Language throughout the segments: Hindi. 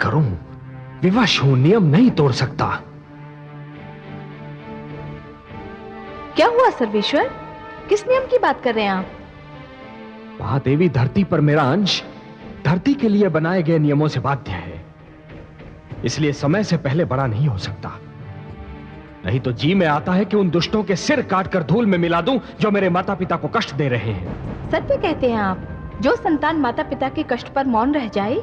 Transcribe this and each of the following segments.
करूं? विवश हूं, नियम नहीं तोड़ सकता। क्या हुआ सर्वेश्वर? किस नियम की बात कर रहे हैं आप? महादेवी, धरती पर मेरा अंश धरती के लिए बनाए गए नियमों से बाध्य है, इसलिए समय से पहले बड़ा नहीं हो सकता। नहीं तो जी में आता है कि उन दुष्टों के सिर काटकर धूल में मिला दूं जो मेरे माता पिता को कष्ट दे रहे हैं। सत्य कहते हैं आप, जो संतान माता पिता के कष्ट पर मौन रह जाए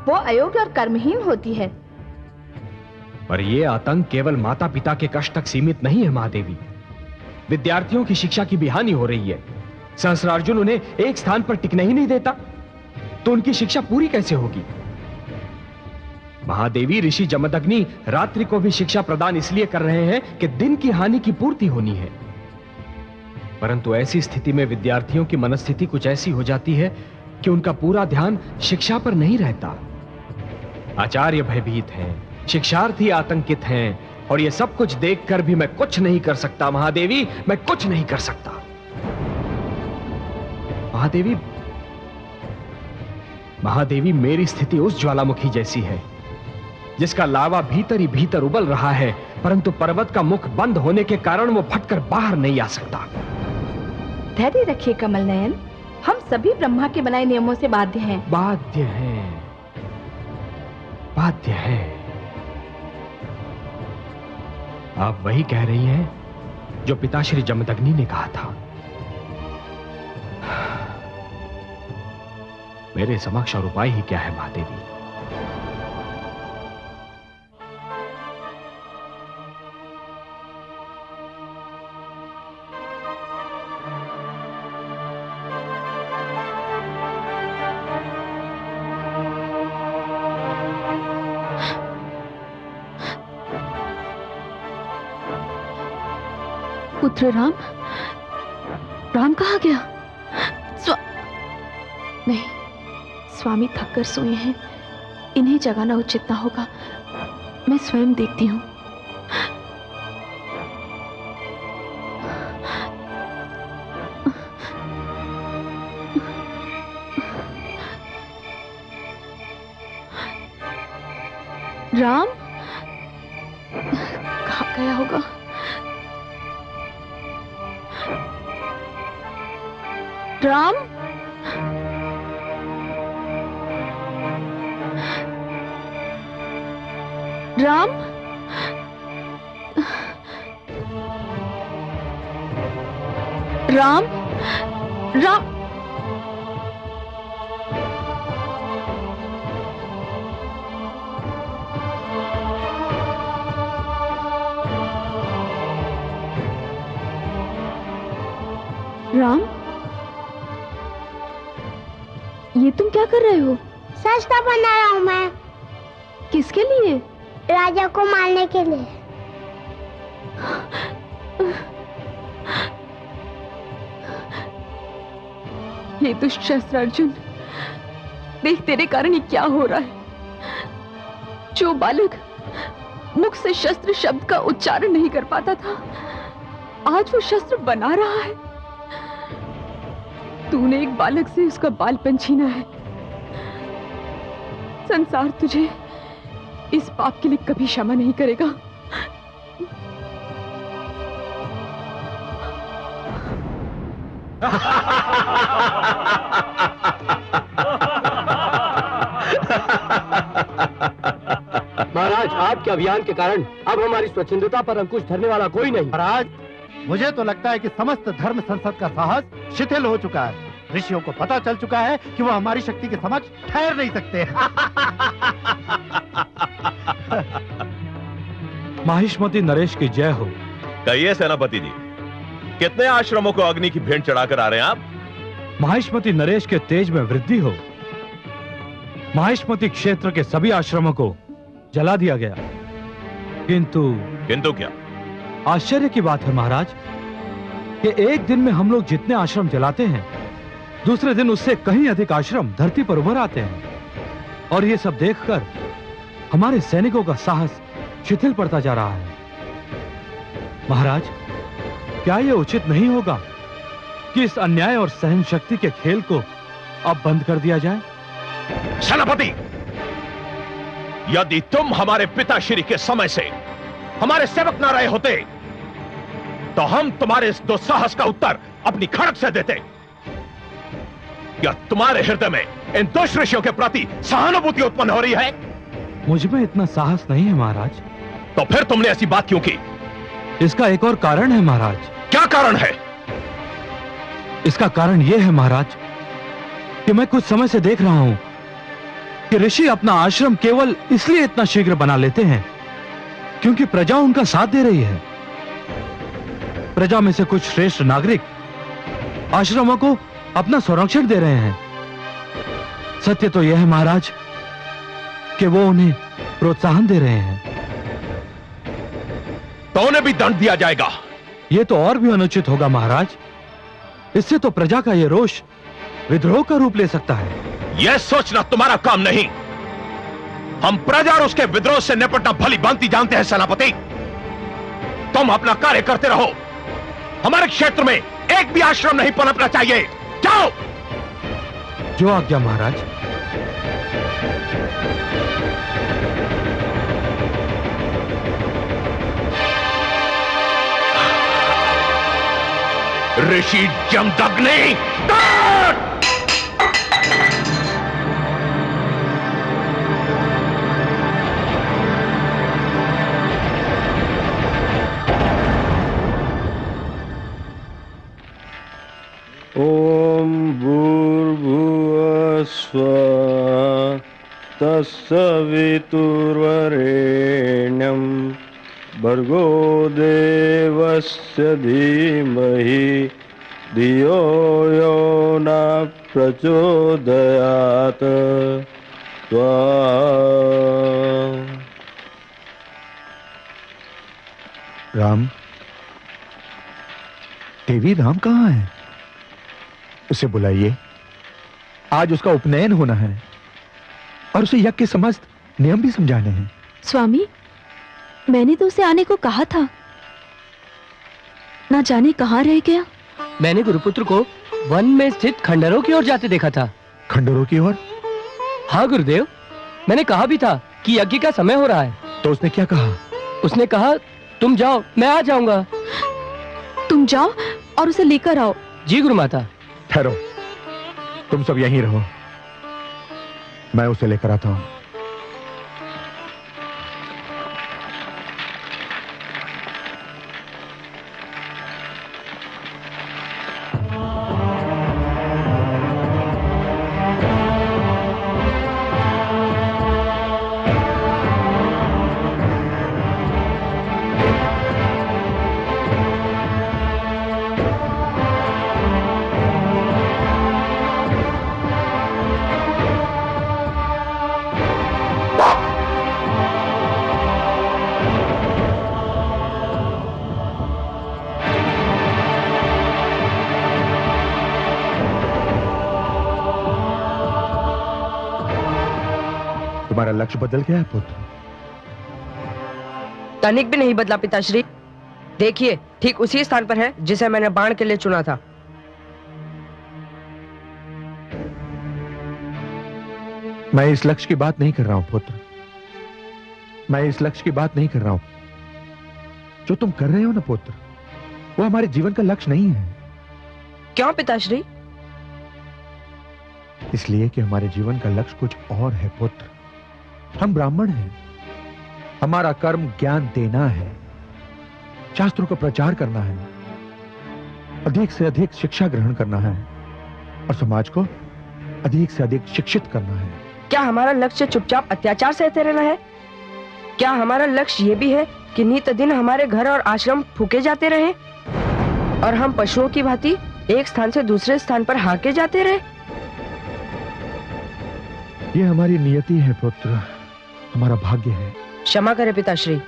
वो अयोग्य और कर्महीन होती है। पर यह आतंक केवल माता पिता के कष्ट तक सीमित नहीं है महादेवी। विद्यार्थियों की शिक्षा की भी हानि हो रही है। सहस्रार्जुन उन्हें एक स्थान पर टिकने ही नहीं देता, तो उनकी शिक्षा पूरी कैसे होगी? महादेवी, ऋषि जमदग्नि रात्रि को भी शिक्षा प्रदान इसलिए कर रहे हैं कि दिन की हानि की पूर्ति होनी है। परंतु ऐसी स्थिति में विद्यार्थियों की मनस्थिति कुछ ऐसी हो जाती है कि उनका पूरा ध्यान शिक्षा पर नहीं रहता। आचार्य भयभीत हैं, शिक्षार्थी आतंकित हैं, और यह सब कुछ देखकर भी मैं कुछ नहीं कर सकता महादेवी, मैं कुछ नहीं कर सकता। महादेवी, मेरी स्थिति उस ज्वालामुखी जैसी है जिसका लावा भीतर ही भीतर उबल रहा है, परंतु पर्वत का मुख बंद होने के कारण वो फटकर बाहर नहीं आ सकता। धैर्य रखिए कमल नयन, हम सभी ब्रह्मा के बनाए नियमों से बाध्य हैं। बाध्य हैं। आप वही कह रही हैं जो पिताश्री जमदग्नि ने कहा था। मेरे समक्ष और उपाय ही क्या है महादेवी? पुत्र राम, राम कहाँ गया? नहीं, स्वामी थक कर सोए हैं, इन्हें जगाना उचित ना होगा। मैं स्वयं देखती हूँ। राम कहाँ गया होगा? राम, राम, राम, राम, राम, ये तुम क्या कर रहे हो? सस्ता बना रहा हूँ मैं। किसके लिए? राजा को मारने के लिए। ये दुष्ट शस्त्र अर्जुन, देख तेरे कारण ये क्या हो रहा है। जो बालक मुख से शस्त्र शब्द का उच्चारण नहीं कर पाता था, आज वो शस्त्र बना रहा है। तूने एक बालक से उसका बालपन छीना है। संसार तुझे इस पाप के लिए कभी क्षमा नहीं करेगा। महाराज, आपके अभियान के कारण अब हमारी स्वच्छंदता पर अंकुश धरने वाला कोई नहीं। महाराज, मुझे तो लगता है कि समस्त धर्म संसद का साहस शिथिल हो चुका है। ऋषियों को पता चल चुका है कि वो हमारी शक्ति के समक्ष ठहर नहीं सकते। माहिष्मती नरेश की जय हो। कहिए सेनापति जी, कितने आश्रमों को अग्नि की भेंट चढ़ाकर आ रहे हैं आप? माहिष्मती नरेश के तेज में वृद्धि हो। माहिष्मती क्षेत्र के सभी आश्रमों को जला दिया गया, किंतु क्या? आश्चर्य की बात है महाराज कि एक दिन में हम लोग जितने आश्रम जलाते हैं, दूसरे दिन उससे कहीं अधिक आश्रम धरती पर उभर आते हैं। और ये सब देखकर हमारे सैनिकों का साहस शिथिल पड़ता जा रहा है। महाराज, क्या यह उचित नहीं होगा कि इस अन्याय और सहन शक्ति के खेल को अब बंद कर दिया जाए? सेनापति, यदि तुम हमारे पिताश्री के समय से हमारे सेवक न रहे होते तो हम तुम्हारे इस दुस्साहस का उत्तर अपनी खड़क से देते। क्या तुम्हारे हृदय में इन दुष्ट ऋषियों के प्रति सहानुभूति उत्पन्न हो रही है? मुझ में इतना साहस नहीं है महाराज। तो फिर तुमने ऐसी बात क्यों की? इसका एक और कारण है महाराज। क्या कारण है? इसका कारण यह है महाराज कि मैं कुछ समय से देख रहा हूं कि ऋषि अपना आश्रम केवल इसलिए इतना शीघ्र बना लेते हैं क्योंकि प्रजा उनका साथ दे रही है। प्रजा में से कुछ श्रेष्ठ नागरिक आश्रमों को अपना संरक्षण दे रहे हैं। सत्य तो यह है महाराज कि वो उन्हें प्रोत्साहन दे रहे हैं। तो उन्हें भी दंड दिया जाएगा। यह तो और भी अनुचित होगा महाराज। इससे तो प्रजा का यह रोष विद्रोह का रूप ले सकता है। यह सोचना तुम्हारा काम नहीं। हम प्रजा और उसके विद्रोह से निपटना भली भांति जानते हैं सेनापति। तुम अपना कार्य करते रहो। हमारे क्षेत्र में एक भी आश्रम नहीं पनपना चाहिए। जाओ। जो आज्ञा महाराज। ऋषि जमदग्नि ओम भूर्भुवः स्वः तत्सवितुर्वरेण्यं भर्गो देवस्य धीमहि धियो यो न प्रचोदयात्। राम, देवी राम कहाँ है? उसे बुलाइए। आज उसका उपनयन होना है और उसे यज्ञ के समस्त नियम भी समझाने हैं। स्वामी, मैंने तो उसे आने को कहा था, ना जाने कहाँ रह गया। मैंने गुरुपुत्र को वन में स्थित खंडरों की ओर जाते देखा था। खंडरों की ओर? हाँ गुरुदेव, मैंने कहा भी था कि यज्ञ का समय हो रहा है। तो उसने क्या कहा? उसने कहा तुम जाओ, मैं आ जाऊंगा। तुम जाओ और उसे लेकर आओ। जी गुरु माता। ठहरो, तुम सब यहीं रहो, मैं उसे लेकर आता हूं। तुम्हारा लक्ष्य बदल गया है पुत्र? तनिक भी नहीं बदला पिताश्री। देखिए, ठीक उसी स्थान पर है जिसे मैंने बाण के लिए चुना था। मैं इस लक्ष्य की बात नहीं कर रहा हूं पुत्र, मैं इस लक्ष्य की बात नहीं कर रहा हूं। जो तुम कर रहे हो ना पुत्र, वो हमारे जीवन का लक्ष्य नहीं है। क्यों पिताश्री? इसलिए कि हमारे जीवन का लक्ष्य कुछ और है पुत्र। हम ब्राह्मण हैं, हमारा कर्म ज्ञान देना है, शास्त्रों का प्रचार करना है, अधिक से अधिक शिक्षा ग्रहण करना है और समाज को अधिक से अधिक शिक्षित करना है। क्या हमारा लक्ष्य चुपचाप अत्याचार सहते रहना है? क्या हमारा लक्ष्य ये भी है कि नित दिन हमारे घर और आश्रम फूके जाते रहे और हम पशुओं की भांति एक स्थान से दूसरे स्थान पर हाके जाते रहे? ये हमारी नियति है पुत्र, हमारा भाग्य है। क्षमा करें पिताश्री,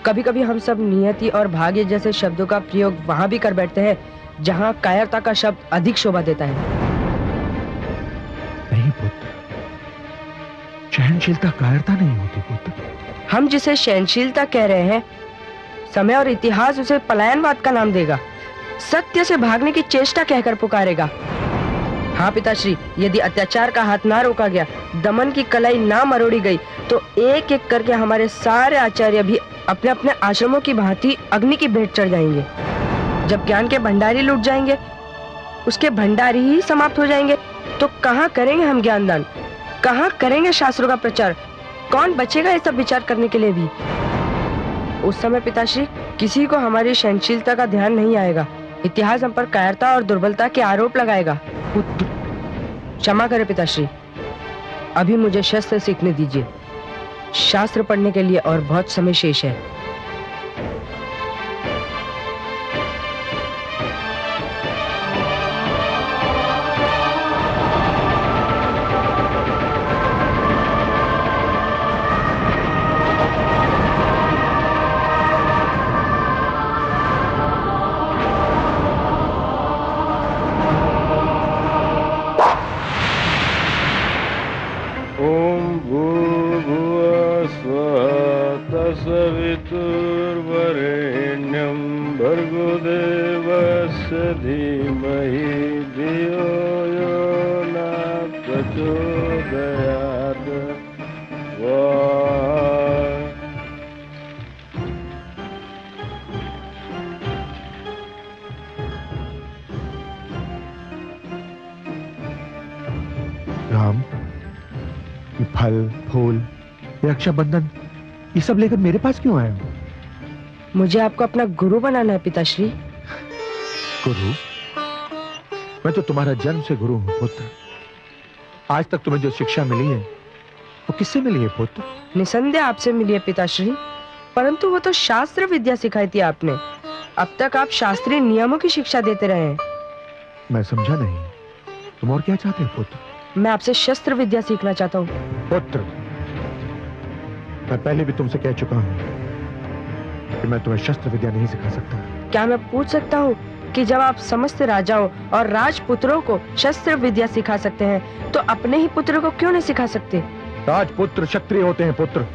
कभी कभी हम सब नियति और भाग्य जैसे शब्दों का प्रयोग वहां भी कर बैठते हैं जहां कायरता का शब्द अधिक शोभा देता है। नहीं पुत्र, सहनशीलता कायरता नहीं होती पुत्र। हम जिसे सहनशीलता कह रहे हैं, समय और इतिहास उसे पलायनवाद का नाम देगा, सत्य से भागने की चेष्टा कहकर पुकारेगा। हाँ पिताश्री, यदि अत्याचार का हाथ ना रोका गया, दमन की कलाई ना मरोड़ी गई, तो एक एक करके हमारे सारे आचार्य भी अपने अपने आश्रमों की भांति अग्नि की भेंट चढ़ जाएंगे। जब ज्ञान के भंडारी लूट जाएंगे, उसके भंडारी ही समाप्त हो जाएंगे, तो कहाँ करेंगे हम ज्ञानदान, कहाँ करेंगे शास्त्रों का प्रचार, कौन बचेगा ये सब विचार करने के लिए भी? उस समय पिताश्री किसी को हमारी सहनशीलता का ध्यान नहीं आएगा। इतिहास हम पर कायरता और दुर्बलता के आरोप लगाएगा। क्षमा करें पिताश्री, अभी मुझे शस्त्र सीखने दीजिए। शास्त्र पढ़ने के लिए और बहुत समय शेष है। ॐ भूर्भुवः स्वः तत्सवितुर्वरेण्यं भर्गो देवस्य धीमहि धियो यो न प्रचोदयात्। राम, ये फल फूल, ये रक्षाबंधन, ये सब लेकर मेरे पास क्यों आए हो? मुझे आपको अपना गुरु बनाना है पिताश्री। गुरु? मैं तो तुम्हारा जन्म से गुरु हूं पुत्र। आज तक तुम्हें जो शिक्षा मिली है वो किससे मिली है पुत्र? निसंदेह आपसे मिली है पिताश्री, परंतु वो तो शास्त्र विद्या सिखाई थी आपने। अब तक आप शास्त्रीय नियमों की शिक्षा देते रहे हैं। मैं समझा नहीं, तुम और क्या चाहते हो पुत्र? मैं आपसे शस्त्र विद्या सीखना चाहता हूँ। पुत्र, मैं पहले भी तुमसे कह चुका हूं कि मैं तुम्हें शस्त्र विद्या नहीं सिखा सकता। क्या मैं पूछ सकता हूँ कि जब आप समस्त राजाओं और राजपुत्रों को शस्त्र विद्या सिखा सकते हैं, तो अपने ही पुत्र को क्यों नहीं सिखा सकते? राजपुत्र क्षत्रिय होते हैं पुत्र।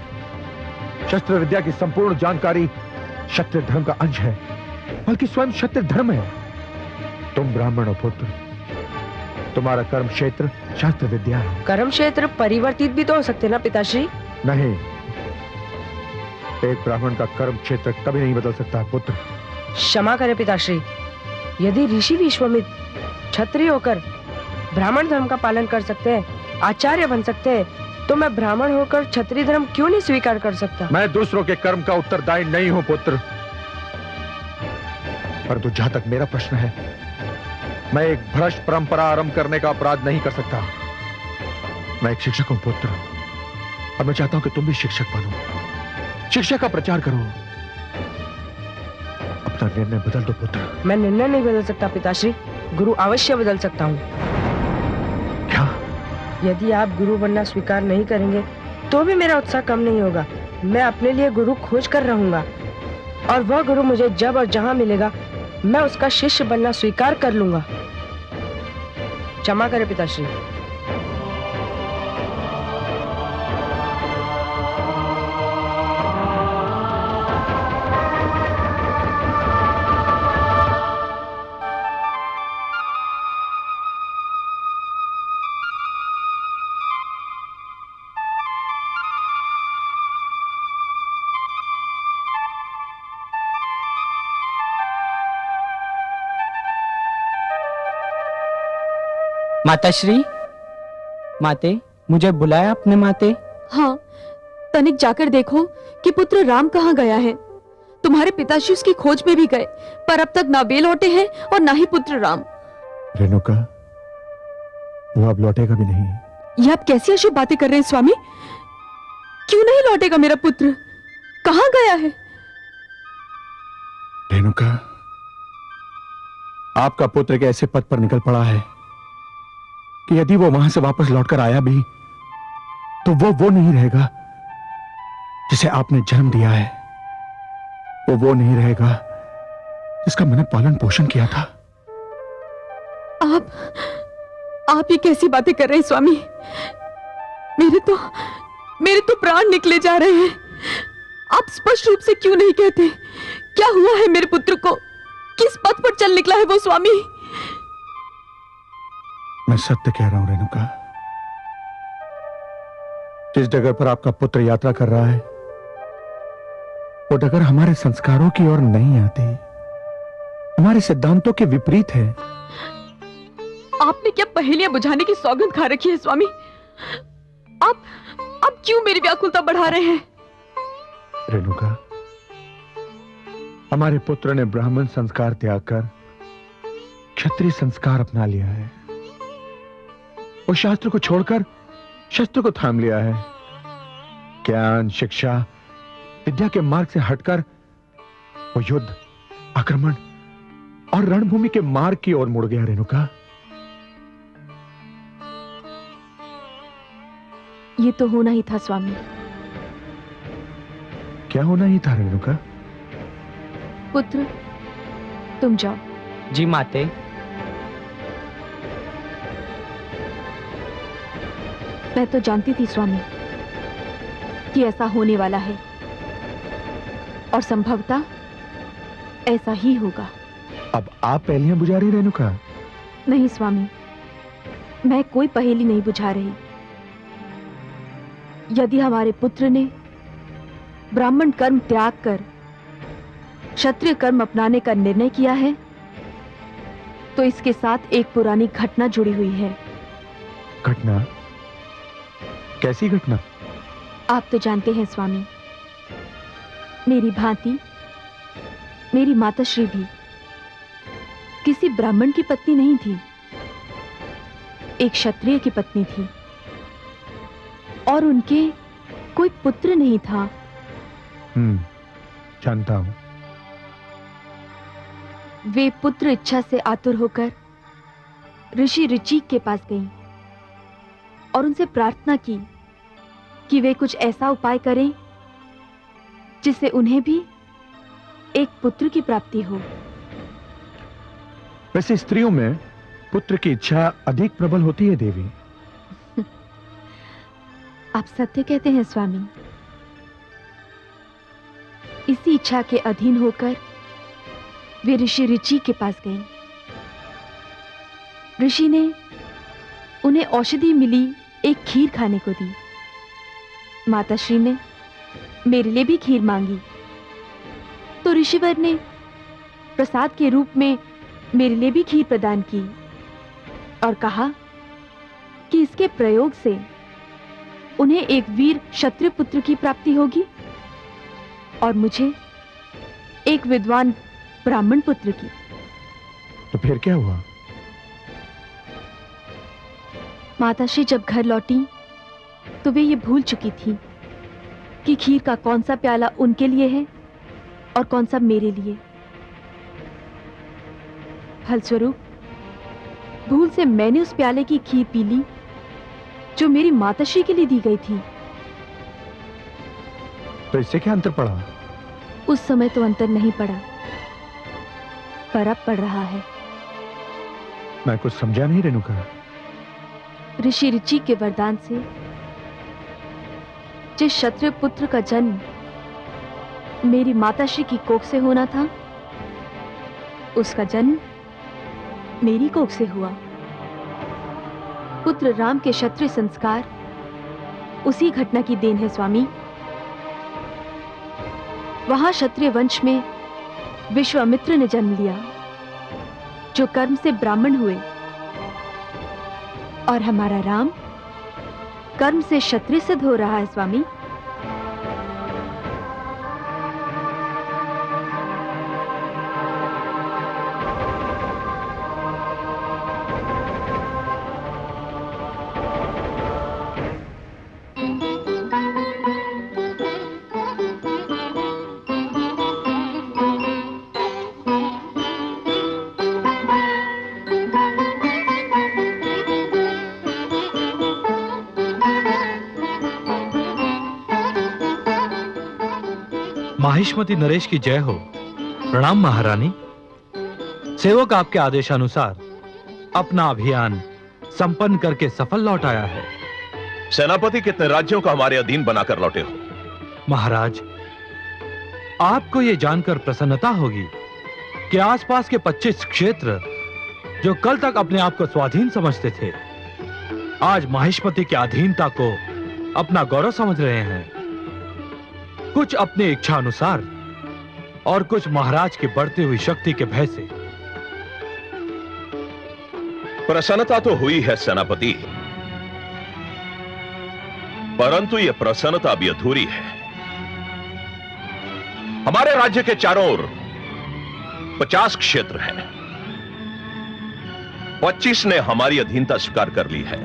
शस्त्र विद्या की संपूर्ण जानकारी क्षत्रिय धर्म का अंश है, बल्कि स्वयं क्षत्रिय धर्म है। तुम ब्राह्मण हो पुत्र, तुम्हारा कर्म क्षेत्र शास्त्र विद्या है। कर्म क्षेत्र परिवर्तित भी तो हो सकते ना पिताश्री? नहीं, एक ब्राह्मण का कर्म क्षेत्र कभी नहीं बदल सकता पुत्र। क्षमा करें पिताश्री, यदि ऋषि विश्वामित्र क्षत्रिय होकर ब्राह्मण धर्म का पालन कर सकते हैं, आचार्य बन सकते हैं, तो मैं ब्राह्मण होकर क्षत्रिय धर्म क्यों नहीं स्वीकार कर सकता? मैं दूसरों के कर्म का उत्तरदायी नहीं हूं पुत्र, परंतु जहां तक मेरा प्रश्न है, मैं एक भ्रष्ट परंपरा आरंभ करने का अपराध नहीं कर सकता। मैं एक शिक्षक हूं पुत्र, और मैं चाहता हूं कि तुम भी शिक्षक बनो, शिक्षा का प्रचार करो। अपना निर्णय बदल दो पुत्र। मैं निर्णय नहीं बदल सकता पिताश्री, गुरु अवश्य बदल सकता हूँ। क्या? यदि आप गुरु बनना स्वीकार नहीं करेंगे, तो भी मेरा उत्साह कम नहीं होगा। मैं अपने लिए गुरु खोज कर रहूंगा, और वह गुरु मुझे जब और जहां मिलेगा, मैं उसका शिष्य बनना स्वीकार कर लूंगा। क्षमा करें पिताश्री। माताश्री, माते, मुझे बुलाया आपने माते? हाँ, तनिक जाकर देखो कि पुत्र राम कहाँ गया है। तुम्हारे पिताश्री उसकी खोज में भी गए, पर अब तक ना वे लौटे हैं और ना ही पुत्र राम। रेणुका, वो अब लौटेगा भी नहीं। ये आप कैसी अशुभ बातें कर रहे हैं स्वामी? क्यों नहीं लौटेगा मेरा पुत्र? कहाँ गया है? रेणुका, आपका पुत्र एक ऐसे पद पर निकल पड़ा है कि यदि वो वहां से वापस लौटकर आया भी, तो वो नहीं रहेगा जिसे आपने जन्म दिया है। वो नहीं रहेगा जिसका मैंने पालन पोषण किया था। आप ये कैसी बातें कर रहे हैं स्वामी? मेरे तो प्राण निकले जा रहे हैं। आप स्पष्ट रूप से क्यों नहीं कहते? क्या हुआ है मेरे पुत्र को? किस पथ पर चल निकला है वो स्वामी? मैं सत्य कह रहा हूं रेणुका। जिस डगर पर आपका पुत्र यात्रा कर रहा है, वो डगर हमारे संस्कारों की ओर नहीं आती, हमारे सिद्धांतों के विपरीत है। आपने क्या पहेलियां बुझाने की सौगंध खा रखी है स्वामी? आप क्यों मेरी व्याकुलता बढ़ा रहे हैं? रेणुका, हमारे पुत्र ने ब्राह्मण संस्कार त्याग कर क्षत्रिय संस्कार अपना लिया है। वो शास्त्र को छोड़कर शस्त्र को थाम लिया है। ज्ञान, शिक्षा, विद्या के मार्ग से हटकर वो युद्ध, आक्रमण और रणभूमि के मार्ग की ओर मुड़ गया। रेणुका, ये तो होना ही था स्वामी। क्या होना ही था रेणुका? पुत्र, तुम जाओ। जी माते। मैं तो जानती थी स्वामी कि ऐसा होने वाला है, और संभवतः ऐसा ही होगा। अब आप पहेलियां बुझा रही रेणुका? नहीं स्वामी, मैं कोई पहेली नहीं बुझा रही। यदि हमारे पुत्र ने ब्राह्मण कर्म त्याग कर क्षत्रिय कर्म अपनाने का निर्णय किया है, तो इसके साथ एक पुरानी घटना जुड़ी हुई है। घटना? कैसी घटना? आप तो जानते हैं स्वामी, मेरी भांति मेरी माताश्री भी किसी ब्राह्मण की पत्नी नहीं थी, एक क्षत्रिय की पत्नी थी, और उनके कोई पुत्र नहीं था। जानता हूं। वे पुत्र इच्छा से आतुर होकर ऋषि ऋचिक के पास गईं और उनसे प्रार्थना की कि वे कुछ ऐसा उपाय करें जिससे उन्हें भी एक पुत्र की प्राप्ति हो। वैसे स्त्रियों में पुत्र की इच्छा अधिक प्रबल होती है देवी। आप सत्य कहते हैं स्वामी। इसी इच्छा के अधीन होकर वे ऋषि ऋचि के पास गए। ऋषि ने उन्हें औषधि मिली एक खीर खाने को दी। माताश्री ने मेरे लिए भी खीर मांगी, तो ऋषिवर ने प्रसाद के रूप में मेरे लिए भी खीर प्रदान की और कहा कि इसके प्रयोग से उन्हें एक वीर क्षत्रिय पुत्र की प्राप्ति होगी और मुझे एक विद्वान ब्राह्मण पुत्र की। तो फिर क्या हुआ? माताश्री जब घर लौटी तो वे ये भूल चुकी थी कि खीर का कौन सा प्याला उनके लिए है और कौन सा मेरे लिए। फलस्वरूप भूल से मैंने उस प्याले की खीर पी ली जो मेरी माताश्री के लिए दी गई थी। तो इससे क्या अंतर पड़ा? उस समय तो अंतर नहीं पड़ा, पर अब पड़ रहा है। मैं कुछ समझा नहीं रेणुका। ऋषि ऋचि के वरदान से जिस क्षत्रिय पुत्र का जन्म मेरी माताश्री की कोख से होना था, उसका जन्म मेरी कोख से हुआ। पुत्र राम के क्षत्रिय संस्कार उसी घटना की देन है स्वामी। वहां क्षत्रिय वंश में विश्वामित्र ने जन्म लिया, जो कर्म से ब्राह्मण हुए, और हमारा राम कर्म से क्षत्रिय सिद्ध हो रहा है स्वामी। माहिष्मती नरेश की जय हो। प्रणाम महारानी। सेवक आपके आदेशानुसार अपना अभियान संपन्न करके सफल लौट आया है। सेनापति कितने राज्यों का हमारे अधीन बनाकर लौटे हो? महाराज, आपको यह जानकर प्रसन्नता होगी कि आसपास के 25 क्षेत्र जो कल तक अपने आप को स्वाधीन समझते थे, आज महेशपति की अधीनता को अपना गौरव समझ रहे हैं। कुछ अपनी इच्छा अनुसार और कुछ महाराज की बढ़ती हुई शक्ति के भय से। प्रसन्नता तो हुई है सेनापति, परंतु यह प्रसन्नता अभी अधूरी है। हमारे राज्य के चारों ओर 50 क्षेत्र हैं। 25 ने हमारी अधीनता स्वीकार कर ली है,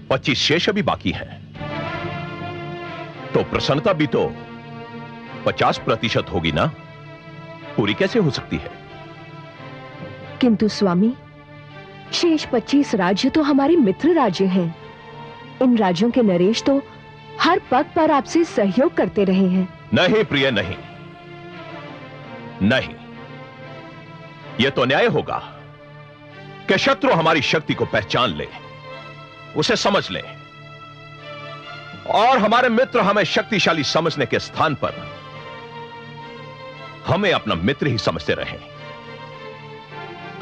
25 शेष अभी बाकी हैं। तो प्रसन्नता भी तो 50% होगी ना, पूरी कैसे हो सकती है? किंतु स्वामी, शेष 25 राज्य तो हमारे मित्र राज्य हैं। इन राज्यों के नरेश तो हर पग पर आपसे सहयोग करते रहे हैं। नहीं प्रिय, नहीं नहीं, यह तो न्याय होगा कि शत्रु हमारी शक्ति को पहचान ले, उसे समझ ले, और हमारे मित्र हमें शक्तिशाली समझने के स्थान पर हमें अपना मित्र ही समझते रहे।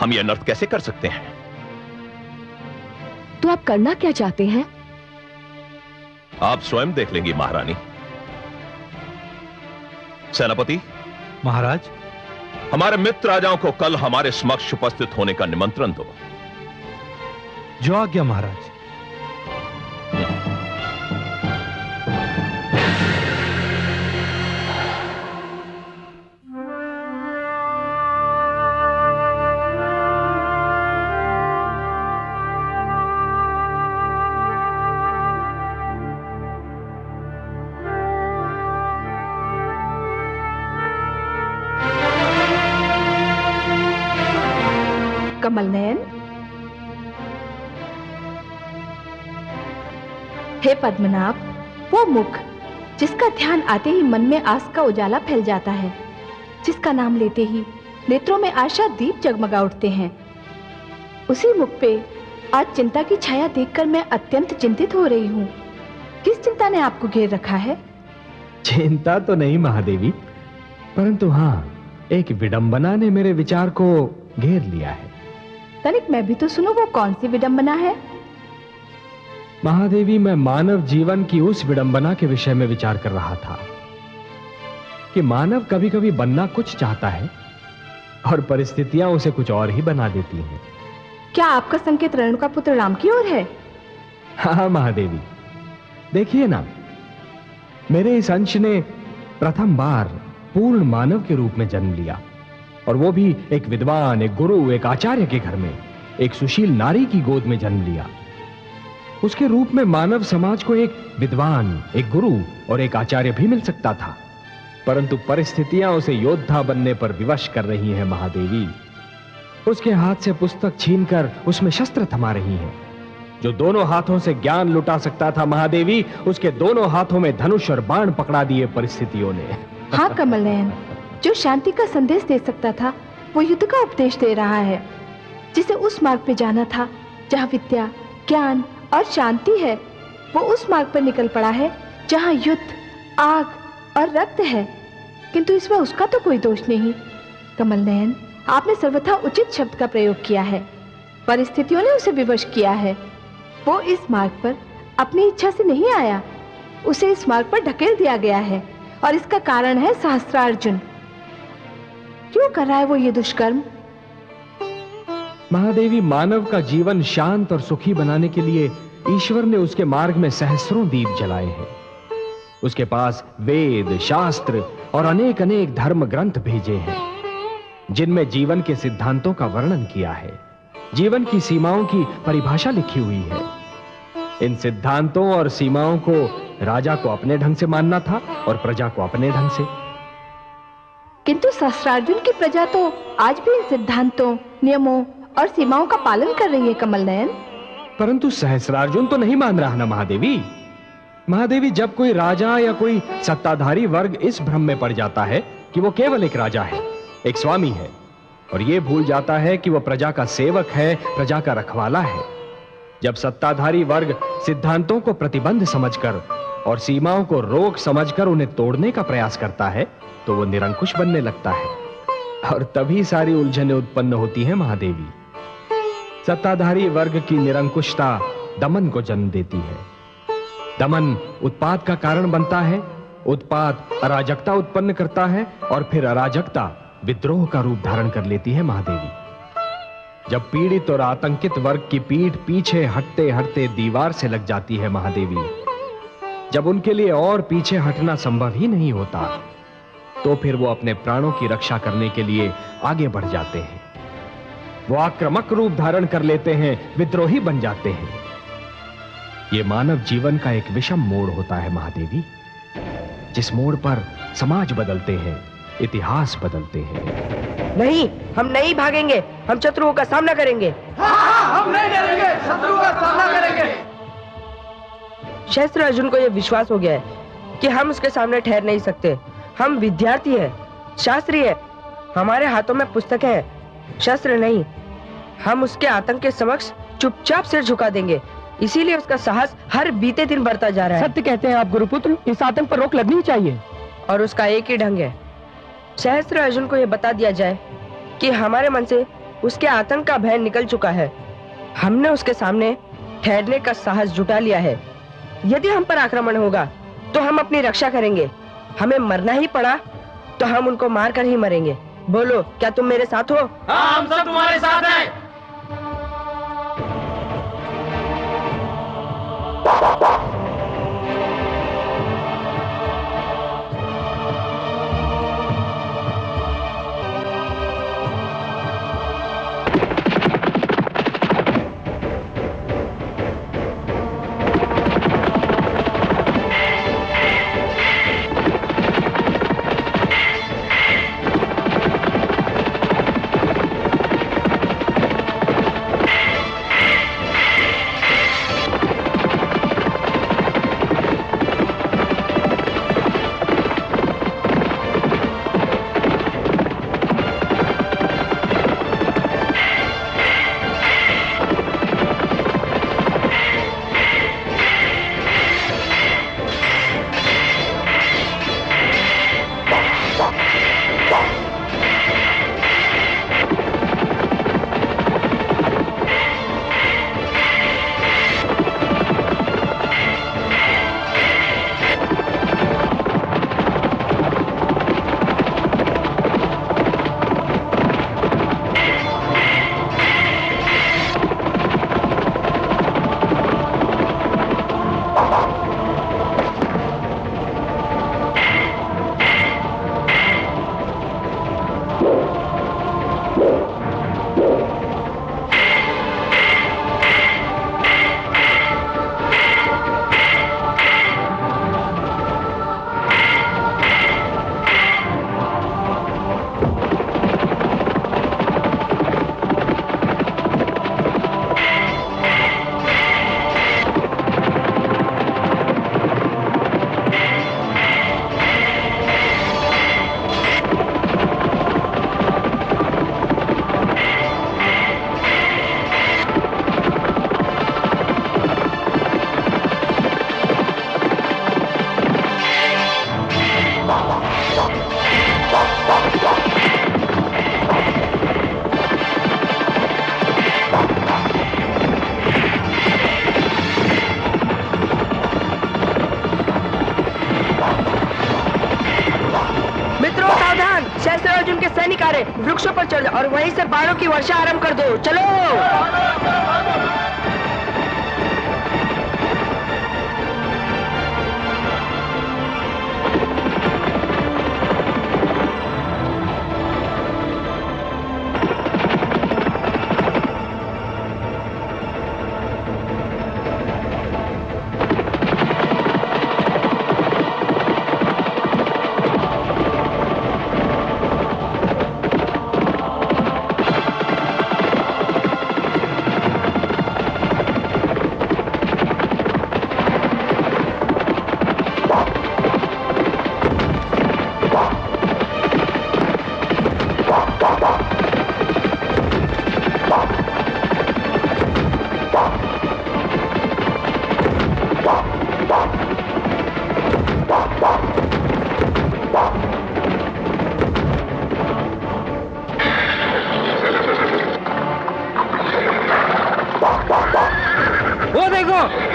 हम यह अनर्थ कैसे कर सकते हैं? तो आप करना क्या चाहते हैं? आप स्वयं देख लेंगी महारानी। सेनापति महाराज, हमारे मित्र राजाओं को कल हमारे समक्ष उपस्थित होने का निमंत्रण दो। जो आज्ञा महाराज। कमल नयन, हे पद्मनाभ, वो मुख जिसका ध्यान आते ही मन में आस का उजाला फैल जाता है, जिसका नाम लेते ही नेत्रों में आशा दीप जगमगा उठते हैं, उसी मुख पे आज चिंता की छाया देखकर मैं अत्यंत चिंतित हो रही हूँ। किस चिंता ने आपको घेर रखा है? चिंता तो नहीं महादेवी, परंतु हाँ, एक विडंबना ने मेरे विचार को घेर लिया है। तनिक मैं भी तो सुनो, वो कौन सी विडंबना है? महादेवी, मैं मानव जीवन की उस विडंबना के विषय में विचार कर रहा था कि मानव कभी कभी बनना कुछ चाहता है और परिस्थितियां उसे कुछ और ही बना देती हैं। क्या आपका संकेत रेणुका पुत्र राम की ओर है? हाँ महादेवी, देखिए ना, मेरे इस अंश ने प्रथम बार पूर्ण मानव के रूप में जन्म लिया, और वो भी एक विद्वान, एक गुरु, एक आचार्य के घर में, एक सुशील नारी की गोद में जन्म लिया। उसके रूप में मानव समाज को एक विद्वान, एक गुरु और एक आचार्य भी मिल सकता था, परंतु परिस्थितियां उसे योद्धा बनने पर विवश कर रही हैं महादेवी। उसके हाथ से पुस्तक छीनकर उसमें शस्त्र थमा रही हैं। जो दोनों हाथों से ज्ञान लुटा सकता था महादेवी, उसके दोनों हाथों में धनुष और बाण पकड़ा दिए परिस्थितियों ने। हाँ कमल नयन, जो शांति का संदेश दे सकता था वो युद्ध का उपदेश दे रहा है। जिसे उस मार्ग पे जाना था जहाँ विद्या, ज्ञान और शांति है, वो उस मार्ग पर निकल पड़ा है जहाँ युद्ध, आग और रक्त है। किंतु इसमें उसका तो कोई दोष नहीं। कमल नयन, आपने सर्वथा उचित शब्द का प्रयोग किया है। परिस्थितियों ने उसे विवश किया है। वो इस मार्ग पर अपनी इच्छा से नहीं आया, उसे इस मार्ग पर ढकेल दिया गया है, और इसका कारण है सहस्त्रार्जुन। क्यों कर रहा है वो ये दुष्कर्म? महादेवी, मानव का जीवन शांत और सुखी बनाने के लिए ईश्वर ने उसके मार्ग में सहस्रों दीप जलाए हैं। उसके पास वेद, शास्त्र और अनेक अनेक धर्म ग्रंथ भेजे हैं, जिनमें जीवन के सिद्धांतों का वर्णन किया है, जीवन की सीमाओं की परिभाषा लिखी हुई है। इन सिद्धांतों और सीमाओं को राजा को अपने ढंग से मानना था और प्रजा को अपने ढंग से। किंतु सहस्त्रार्जुन की प्रजा तो आज भी इन सिद्धांतों, नियमों और सीमाओं का पालन कर रही है कमल नयन। परंतु सहस्त्रार्जुन तो नहीं मान रहा ना महादेवी। महादेवी, जब कोई राजा या कोई सत्ताधारी वर्ग इस भ्रम में पड़ जाता है कि वो केवल एक राजा है, एक स्वामी है, और ये भूल जाता है कि वह प्रजा का सेवक है, प्रजा का रखवाला है, जब सत्ताधारी वर्ग सिद्धांतों को प्रतिबंध समझकर और सीमाओं को रोक समझकर उन्हें तोड़ने का प्रयास करता है, तो वो निरंकुश बनने लगता है। और तभी सारी उलझनें उत्पन्न होती हैं महादेवी। सत्ताधारी वर्ग की निरंकुशता दमन को जन्म देती है। दमन उत्पात का कारण बनता है, उत्पात अराजकता उत्पन्न करता है और फिर अराजकता विद्रोह का रूप धारण कर लेती है महादेवी। जब पीड़ित और आतंकित वर्ग की पीठ पीछे हटते हटते दीवार से लग जाती है महादेवी, जब उनके लिए और पीछे हटना संभव ही नहीं होता, तो फिर वो अपने प्राणों की रक्षा करने के लिए आगे बढ़ जाते हैं। वो आक्रामक रूप धारण कर लेते हैं, विद्रोही बन जाते हैं। ये मानव जीवन का एक विषम मोड़ होता है महादेवी, जिस मोड़ पर समाज बदलते हैं, इतिहास बदलते हैं। नहीं, हम नहीं भागेंगे, हम शत्रुओं का सामना करेंगे। हम नहीं डरेंगे, शत्रुओं का सामना करेंगे। शस्त्र अर्जुन को यह विश्वास हो गया है कि हम उसके सामने ठहर नहीं सकते। हम विद्यार्थी हैं, शास्त्री हैं, हमारे हाथों में पुस्तकें हैं, शस्त्र नहीं। हम उसके आतंक के समक्ष चुपचाप सिर झुका देंगे। इसीलिए उसका साहस हर बीते दिन बढ़ता जा रहा है। सत्य कहते हैं आप गुरुपुत्र, इस आतंक पर रोक लगनी चाहिए। और उसका एक ही ढंग है, सहस्त्र अर्जुन को यह बता दिया जाए कि हमारे मन से उसके आतंक का भय निकल चुका है। हमने उसके सामने ठहरने का साहस जुटा लिया है। यदि हम पर आक्रमण होगा तो हम अपनी रक्षा करेंगे। हमें मरना ही पड़ा तो हम उनको मारकर ही मरेंगे। बोलो, क्या तुम मेरे साथ हो? हाँ, हम सब तुम्हारे साथ हैं। वृक्षों पर चढ़ जाओ और वहीं से बाणों की वर्षा आरंभ कर दो। चलो।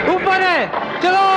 ऊपर है, चलो।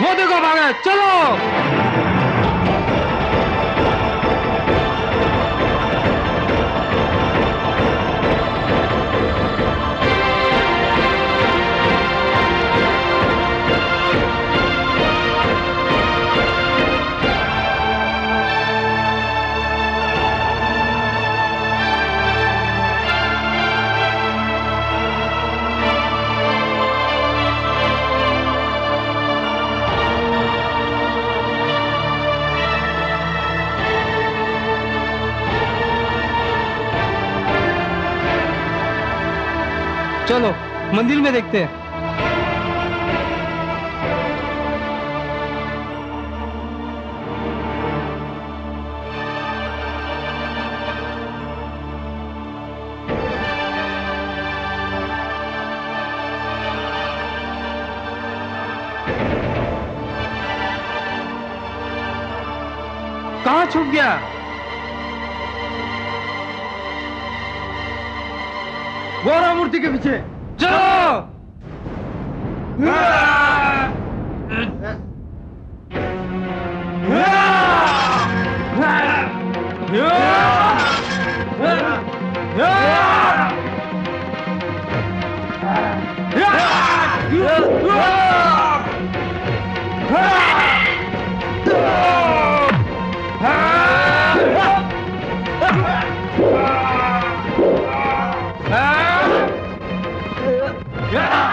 वो देखो भागा, चलो। चलो मंदिर में देखते हैं। कहाँ छुप गया? गोरा मूर्ति के पीछे चलो। Yeah!